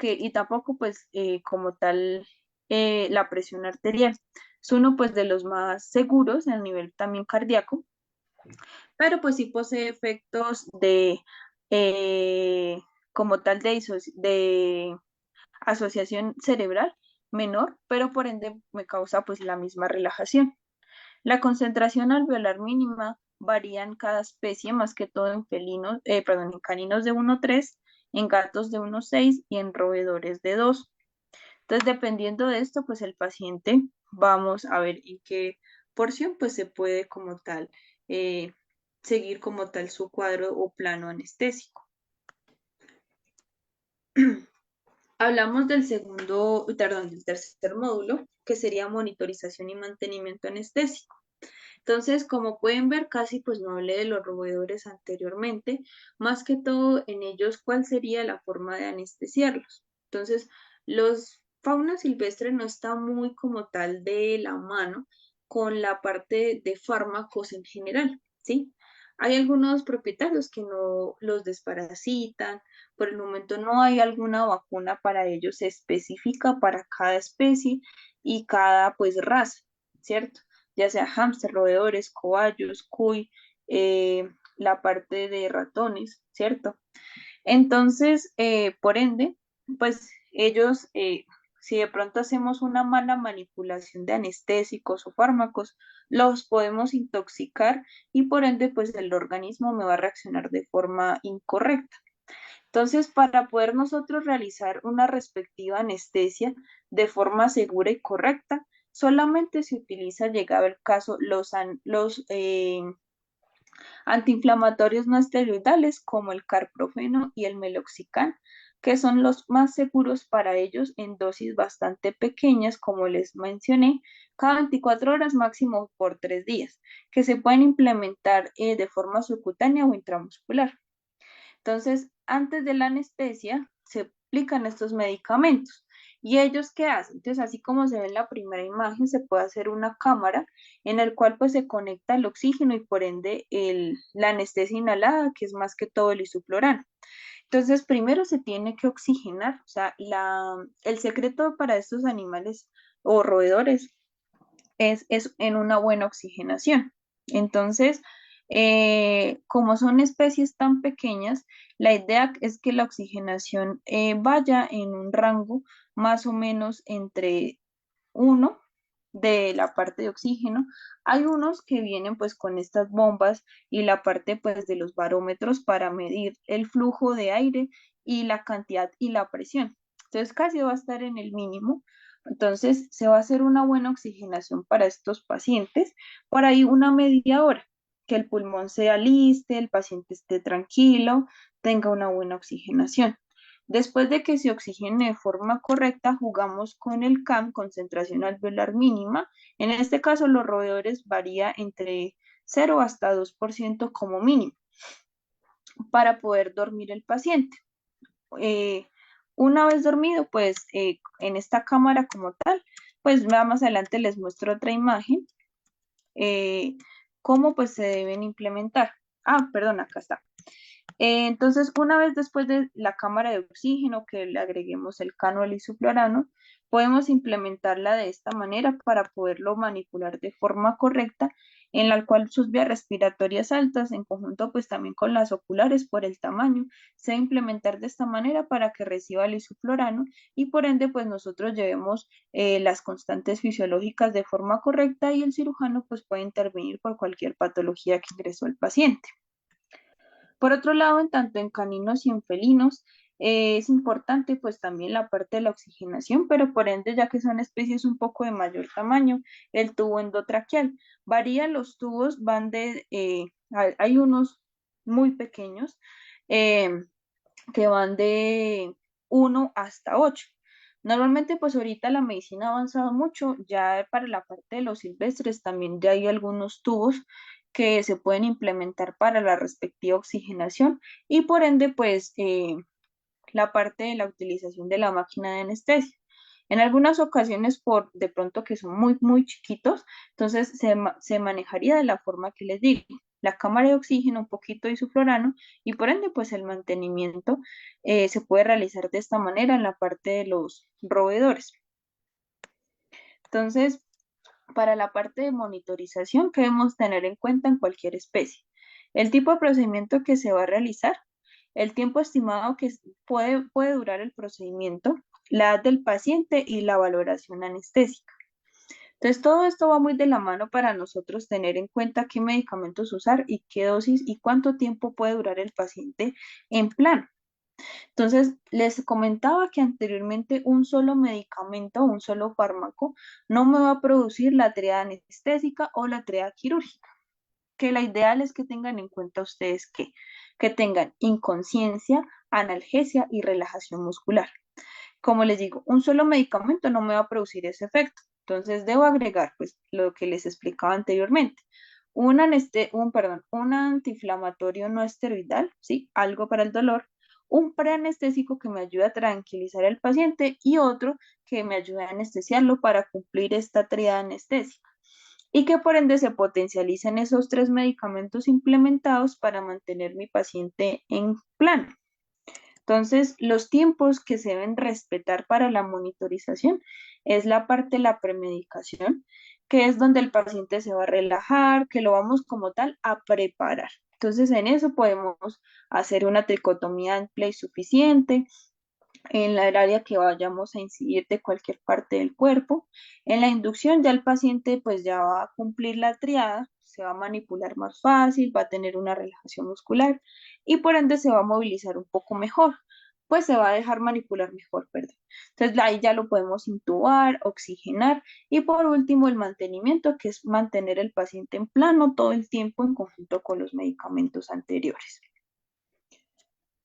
y tampoco pues como tal la presión arterial. Es uno pues de los más seguros a nivel también cardíaco, pero pues sí posee efectos de eh, como tal de asociación cerebral menor, pero por ende me causa pues la misma relajación. La concentración alveolar mínima varía en cada especie, más que todo en en caninos de 1,3, en gatos de 1,6 y en roedores de 2. Entonces, dependiendo de esto, pues el paciente, vamos a ver en qué porción pues se puede como tal eh, seguir como tal su cuadro o plano anestésico. Hablamos del tercer módulo, que sería monitorización y mantenimiento anestésico. Entonces, como pueden ver, casi pues no hablé de los roedores anteriormente, más que todo en ellos, ¿cuál sería la forma de anestesiarlos? Entonces, los fauna silvestre no está muy como tal de la mano con la parte de fármacos en general, ¿sí? Hay algunos propietarios que no los desparasitan, por el momento no hay alguna vacuna para ellos específica para cada especie y cada pues raza, ¿cierto? Ya sea hámster, roedores, cobayos, cuy, la parte de ratones, ¿cierto? Entonces, por ende, pues ellos, si de pronto hacemos una mala manipulación de anestésicos o fármacos, los podemos intoxicar y por ende, pues el organismo me va a reaccionar de forma incorrecta. Entonces, para poder nosotros realizar una respectiva anestesia de forma segura y correcta, solamente se utiliza, llegado el caso, los antiinflamatorios no esteroidales como el carprofeno y el meloxicam, que son los más seguros para ellos en dosis bastante pequeñas, como les mencioné, cada 24 horas máximo por 3 días, que se pueden implementar de forma subcutánea o intramuscular. Entonces, antes de la anestesia, se aplican estos medicamentos. ¿Y ellos qué hacen? Entonces, así como se ve en la primera imagen, se puede hacer una cámara en el cual pues se conecta el oxígeno y por ende la anestesia inhalada, que es más que todo el isoflurano. Entonces, primero se tiene que oxigenar, o sea, el secreto para estos animales o roedores es en una buena oxigenación. Entonces, como son especies tan pequeñas, la idea es que la oxigenación vaya en un rango más o menos entre 1 de la parte de oxígeno. Hay unos que vienen pues con estas bombas y la parte pues de los barómetros para medir el flujo de aire y la cantidad y la presión. Entonces casi va a estar en el mínimo. Entonces se va a hacer una buena oxigenación para estos pacientes por ahí una media hora, que el pulmón se aliste, el paciente esté tranquilo, tenga una buena oxigenación. Después de que se oxigene de forma correcta, jugamos con el CAM, concentración alveolar mínima. En este caso, los roedores varía entre 0 hasta 2% como mínimo para poder dormir el paciente. Eh, una vez dormido, pues en esta cámara como tal, pues más adelante les muestro otra imagen, cómo pues se deben implementar. Ah, perdón, acá está. Entonces, una vez después de la cámara de oxígeno, que le agreguemos el cano al isoflurano, podemos implementarla de esta manera para poderlo manipular de forma correcta, en la cual sus vías respiratorias altas, en conjunto pues también con las oculares por el tamaño, se va a implementar de esta manera para que reciba el isoflurano y por ende pues nosotros llevemos las constantes fisiológicas de forma correcta y el cirujano pues puede intervenir por cualquier patología que ingresó el paciente. Por otro lado, en tanto en caninos y en felinos, es importante pues también la parte de la oxigenación, pero por ende, ya que son especies un poco de mayor tamaño, el tubo endotraqueal. Varía, los tubos van hay unos muy pequeños eh, que van de 1 hasta 8. Normalmente, pues ahorita la medicina ha avanzado mucho, ya para la parte de los silvestres también ya hay algunos tubos que se pueden implementar para la respectiva oxigenación y por ende, pues la parte de la utilización de la máquina de anestesia. En algunas ocasiones, por de pronto que son muy, muy chiquitos, entonces se manejaría de la forma que les digo, la cámara de oxígeno, un poquito de isoflurano y por ende, pues el mantenimiento se puede realizar de esta manera en la parte de los roedores. Entonces, para la parte de monitorización, ¿qué debemos tener en cuenta en cualquier especie? El tipo de procedimiento que se va a realizar, el tiempo estimado que puede durar el procedimiento, la edad del paciente y la valoración anestésica. Entonces, todo esto va muy de la mano para nosotros tener en cuenta qué medicamentos usar y qué dosis y cuánto tiempo puede durar el paciente en plano. Entonces, les comentaba que anteriormente un solo medicamento, un solo fármaco, no me va a producir la triada anestésica o la triada quirúrgica, que la ideal es que tengan en cuenta ustedes que tengan inconsciencia, analgesia y relajación muscular. Como les digo, un solo medicamento no me va a producir ese efecto. Entonces, debo agregar, pues, lo que les explicaba anteriormente. Un antiinflamatorio no esteroidal, ¿sí? Algo para el dolor, un preanestésico que me ayude a tranquilizar al paciente y otro que me ayude a anestesiarlo para cumplir esta tríada anestésica y que por ende se potencialicen esos 3 medicamentos implementados para mantener mi paciente en plano. Entonces, los tiempos que se deben respetar para la monitorización es la parte de la premedicación, que es donde el paciente se va a relajar, que lo vamos como tal a preparar. Entonces, en eso podemos hacer una tricotomía amplia y suficiente, en el área que vayamos a incidir de cualquier parte del cuerpo. En la inducción ya el paciente pues ya va a cumplir la triada, se va a manipular más fácil, va a tener una relajación muscular y por ende se va a movilizar un poco mejor, pues se va a dejar manipular mejor, perdón. Entonces ahí ya lo podemos intubar, oxigenar y por último el mantenimiento, que es mantener el paciente en plano todo el tiempo en conjunto con los medicamentos anteriores.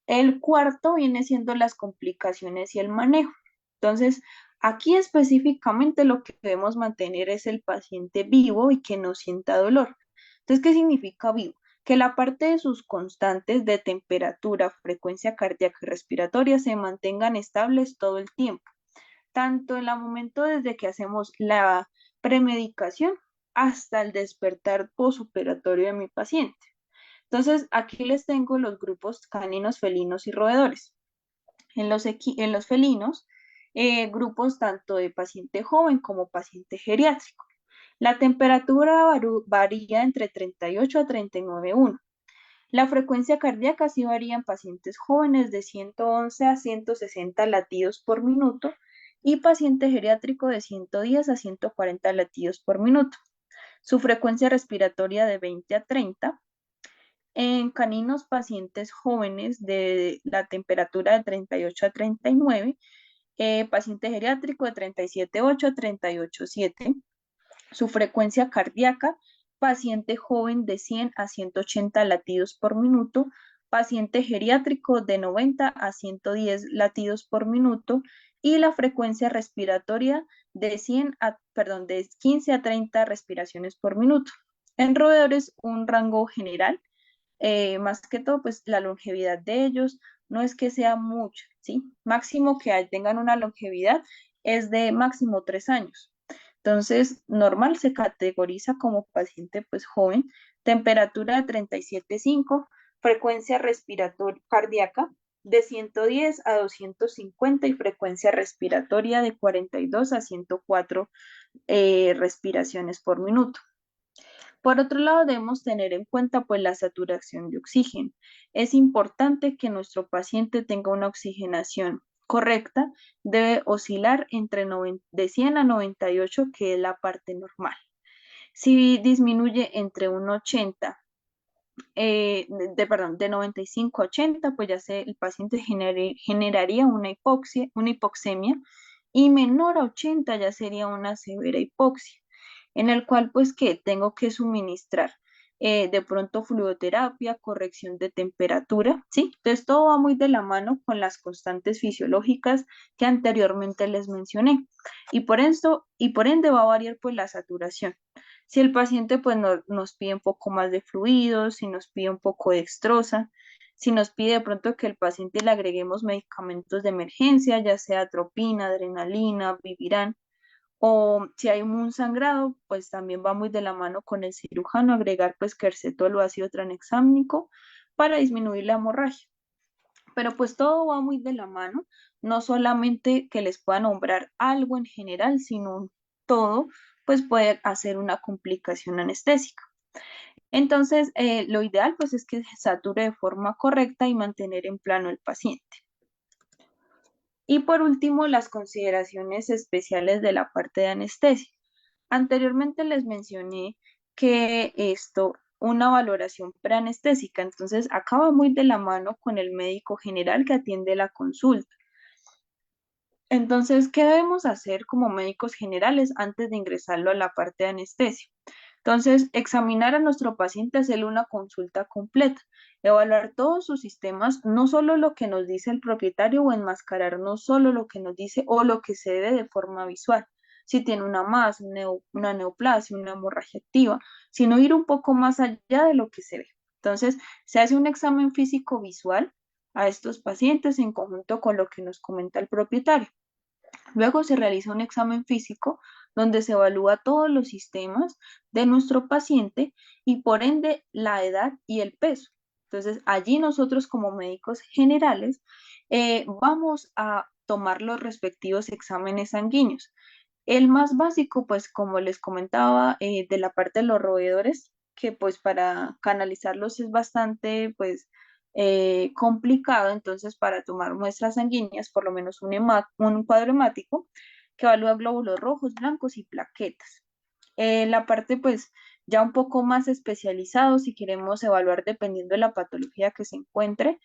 El cuarto viene siendo las complicaciones y el manejo. Entonces, aquí específicamente lo que debemos mantener es el paciente vivo y que no sienta dolor. Entonces, ¿qué significa vivo? Que la parte de sus constantes de temperatura, frecuencia cardíaca y respiratoria se mantengan estables todo el tiempo, tanto en el momento desde que hacemos la premedicación hasta el despertar posoperatorio de mi paciente. Entonces, aquí les tengo los grupos caninos, felinos y roedores. En los felinos, grupos tanto de paciente joven como paciente geriátrico. La temperatura varía entre 38 a 39,1. La frecuencia cardíaca sí varía en pacientes jóvenes de 111 a 160 latidos por minuto y paciente geriátrico de 110 a 140 latidos por minuto. Su frecuencia respiratoria de 20 a 30. En caninos pacientes jóvenes de la temperatura de 38 a 39, paciente geriátrico de 37,8 a 38,7, su frecuencia cardíaca, paciente joven de 100 a 180 latidos por minuto, paciente geriátrico de 90 a 110 latidos por minuto y la frecuencia respiratoria de 15 a 30 respiraciones por minuto. En roedores, un rango general, más que todo, pues la longevidad de ellos no es que sea mucho, ¿sí? Máximo que tengan una longevidad es de máximo 3 años. Entonces, normal se categoriza como paciente pues joven, temperatura de 37,5, frecuencia respiratoria cardíaca de 110 a 250 y frecuencia respiratoria de 42 a 104 respiraciones por minuto. Por otro lado, debemos tener en cuenta pues la saturación de oxígeno. Es importante que nuestro paciente tenga una oxigenación correcta, debe oscilar entre de 100 a 98, que es la parte normal. Si disminuye entre un 80, de 95 a 80, pues el paciente generaría una hipoxemia, y menor a 80 ya sería una severa hipoxia, en el cual pues que tengo que suministrar de pronto fluidoterapia, corrección de temperatura, ¿sí? Entonces todo va muy de la mano con las constantes fisiológicas que anteriormente les mencioné, y por ende va a variar pues la saturación. Si el paciente pues nos pide un poco más de fluidos, si nos pide un poco de dextrosa, si nos pide de pronto que el paciente le agreguemos medicamentos de emergencia, ya sea atropina, adrenalina, Vivirán, o si hay un sangrado, pues también va muy de la mano con el cirujano agregar pues quercetol o ácido tranexámico para disminuir la hemorragia. Pero pues todo va muy de la mano, no solamente que les pueda nombrar algo en general, sino todo, pues puede hacer una complicación anestésica. Entonces, lo ideal pues es que se sature de forma correcta y mantener en plano el paciente. Y por último, las consideraciones especiales de la parte de anestesia. Anteriormente les mencioné que una valoración preanestésica, entonces acaba muy de la mano con el médico general que atiende la consulta. Entonces, ¿qué debemos hacer como médicos generales antes de ingresarlo a la parte de anestesia? Entonces, examinar a nuestro paciente, hacerle una consulta completa, evaluar todos sus sistemas, no solo lo que nos dice el propietario, o enmascarar no solo lo que nos dice o lo que se ve de forma visual, si tiene una masa, una neoplasia, una hemorragia activa, sino ir un poco más allá de lo que se ve. Entonces, se hace un examen físico visual a estos pacientes en conjunto con lo que nos comenta el propietario. Luego se realiza un examen físico donde se evalúa todos los sistemas de nuestro paciente y por ende la edad y el peso. Entonces, allí nosotros como médicos generales vamos a tomar los respectivos exámenes sanguíneos. El más básico, pues como les comentaba, de la parte de los roedores, que pues para canalizarlos es bastante pues complicado. Entonces para tomar muestras sanguíneas, por lo menos un cuadro hemático que evalúa glóbulos rojos, blancos y plaquetas. La parte pues ya un poco más especializado, si queremos evaluar dependiendo de la patología que se encuentre,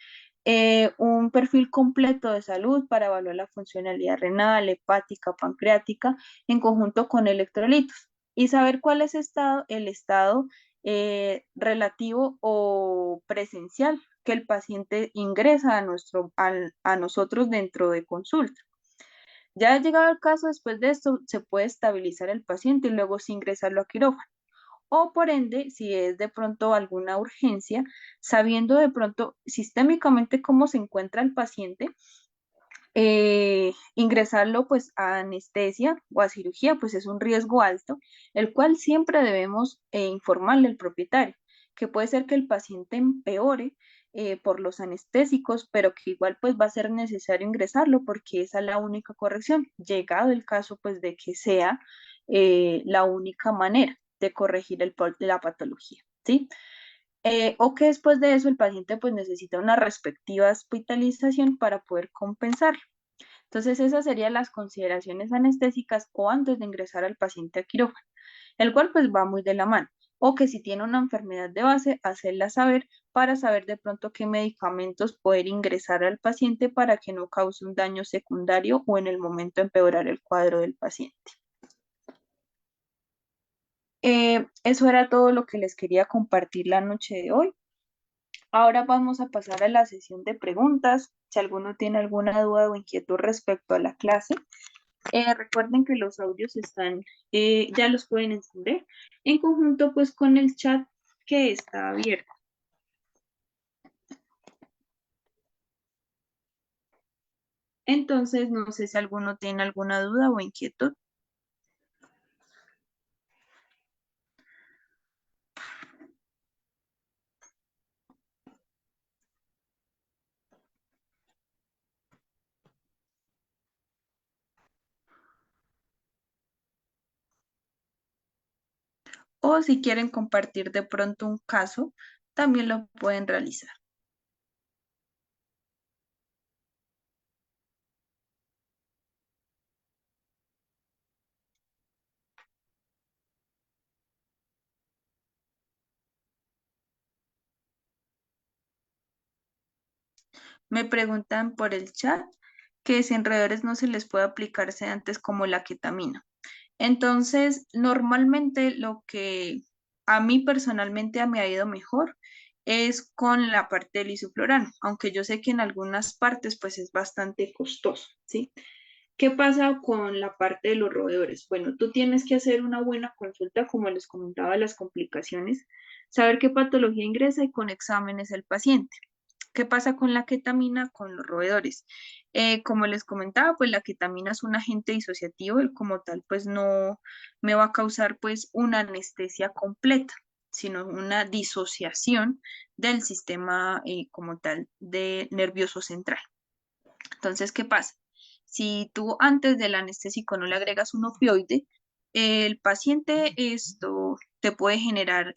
un perfil completo de salud para evaluar la funcionalidad renal, hepática, pancreática, en conjunto con electrolitos, y saber cuál es el estado relativo o presencial que el paciente ingresa a nosotros dentro de consulta. Ya llegado el caso, después de esto, se puede estabilizar el paciente y luego sí ingresarlo a quirófano. O por ende, si es de pronto alguna urgencia, sabiendo de pronto sistémicamente cómo se encuentra el paciente, ingresarlo pues a anestesia o a cirugía pues es un riesgo alto, el cual siempre debemos informarle al propietario, que puede ser que el paciente empeore por los anestésicos, pero que igual pues va a ser necesario ingresarlo porque esa es la única corrección, llegado el caso pues de que sea la única manera de corregir la patología, ¿sí? O que después de eso el paciente pues necesita una respectiva hospitalización para poder compensarlo. Entonces esas serían las consideraciones anestésicas o antes de ingresar al paciente a quirófano, el cual pues va muy de la mano. O que si tiene una enfermedad de base, hacerla saber para saber de pronto qué medicamentos poder ingresar al paciente para que no cause un daño secundario o en el momento empeorar el cuadro del paciente. Eso era todo lo que les quería compartir la noche de hoy. Ahora vamos a pasar a la sesión de preguntas. Si alguno tiene alguna duda o inquietud respecto a la clase, recuerden que los audios están, ya los pueden encender en conjunto pues con el chat que está abierto. Entonces, no sé si alguno tiene alguna duda o inquietud. o si quieren compartir de pronto un caso, también lo pueden realizar. Me preguntan por el chat que si en roedores no se les puede aplicar sedantes como la ketamina. Entonces, normalmente lo que a mí personalmente me ha ido mejor es con la parte del isoflurano, aunque yo sé que en algunas partes pues es bastante costoso, ¿sí? ¿Qué pasa con la parte de los roedores? Bueno, tú tienes que hacer una buena consulta, como les comentaba, las complicaciones, saber qué patología ingresa y con exámenes el paciente. ¿Qué pasa con la ketamina con los roedores? Como les comentaba, pues la ketamina es un agente disociativo y como tal, pues no me va a causar pues una anestesia completa, sino una disociación del sistema como tal de nervioso central. Entonces, ¿qué pasa? Si tú antes del anestésico no le agregas un opioide, el paciente esto te puede generar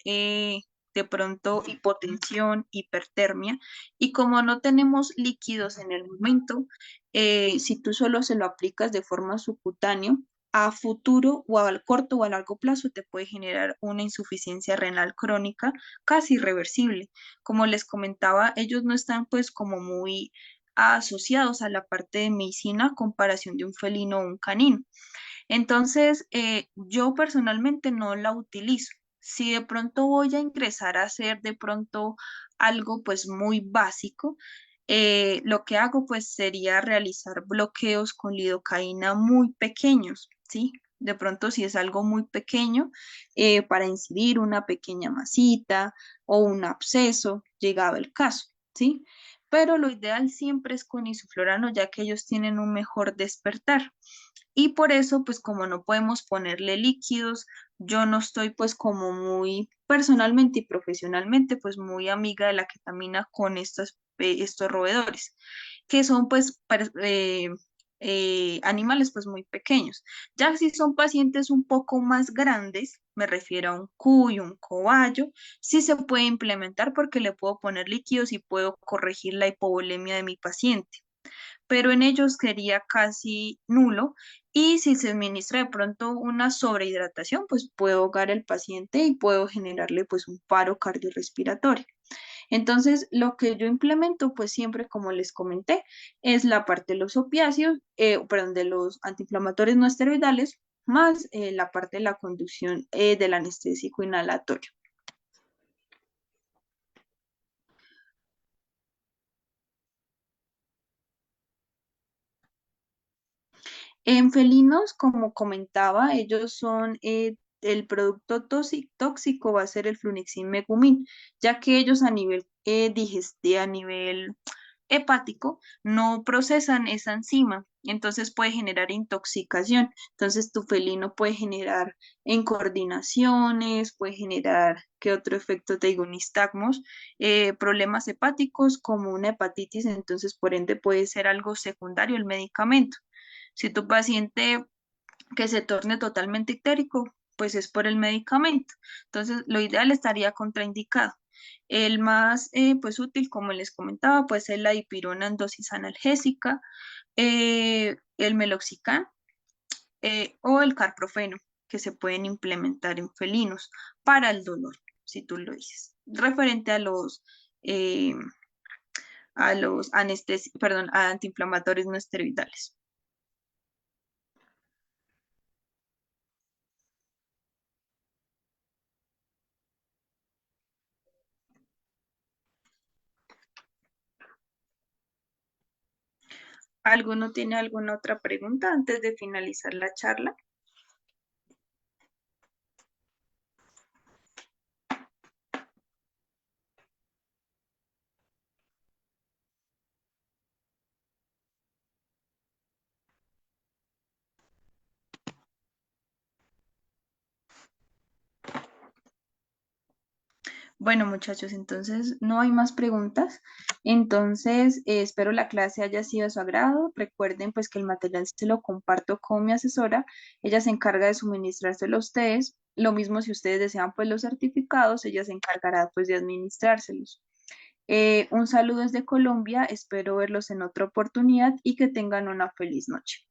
de pronto hipotensión, hipertermia, y como no tenemos líquidos en el momento, si tú solo se lo aplicas de forma subcutánea, a futuro o al corto o a largo plazo te puede generar una insuficiencia renal crónica casi irreversible. Como les comentaba, ellos no están pues como muy asociados a la parte de medicina a comparación de un felino o un canino. Entonces, yo personalmente no la utilizo. Si de pronto voy a ingresar a hacer de pronto algo pues muy básico, lo que hago pues sería realizar bloqueos con lidocaína muy pequeños, ¿sí? De pronto si es algo muy pequeño, para incidir una pequeña masita o un absceso, llegado el caso, ¿sí? Pero lo ideal siempre es con isoflurano, ya que ellos tienen un mejor despertar. Y por eso, pues como no podemos ponerle líquidos, yo no estoy pues como muy personalmente y profesionalmente pues muy amiga de la ketamina con estos roedores, que son pues animales pues muy pequeños. Ya si son pacientes un poco más grandes, me refiero a un cuy, un cobayo, sí se puede implementar porque le puedo poner líquidos y puedo corregir la hipovolemia de mi paciente, pero en ellos sería casi nulo. Y si se administra de pronto una sobrehidratación, pues puedo ahogar al paciente y puedo generarle pues un paro cardiorrespiratorio. Entonces, lo que yo implemento, pues siempre, como les comenté, es la parte de los opiáceos, perdón, de los antiinflamatorios no esteroidales, más la parte de la conducción del anestésico inhalatorio. En felinos, como comentaba, ellos son, el producto tóxico va a ser el flunixin megumin, ya que ellos a nivel a nivel hepático no procesan esa enzima, entonces puede generar intoxicación. Entonces tu felino puede generar incoordinaciones, puede generar, ¿qué otro efecto te digo? Nistagmos, problemas hepáticos como una hepatitis, entonces por ende puede ser algo secundario el medicamento. Si tu paciente que se torne totalmente ictérico, pues es por el medicamento. Entonces, lo ideal estaría contraindicado. El más pues útil, como les comentaba, pues es la dipirona en dosis analgésica, el meloxicam o el carprofeno, que se pueden implementar en felinos para el dolor, si tú lo dices. Referente eh, a los perdón, a antiinflamatorios no esteroidales. ¿Alguno tiene alguna otra pregunta antes de finalizar la charla? Bueno, muchachos, entonces no hay más preguntas. Entonces, espero la clase haya sido de su agrado. Recuerden pues que el material se lo comparto con mi asesora. Ella se encarga de suministrárselo a ustedes. Lo mismo si ustedes desean pues los certificados, ella se encargará pues de administrárselos. Un saludo desde Colombia, espero verlos en otra oportunidad y que tengan una feliz noche.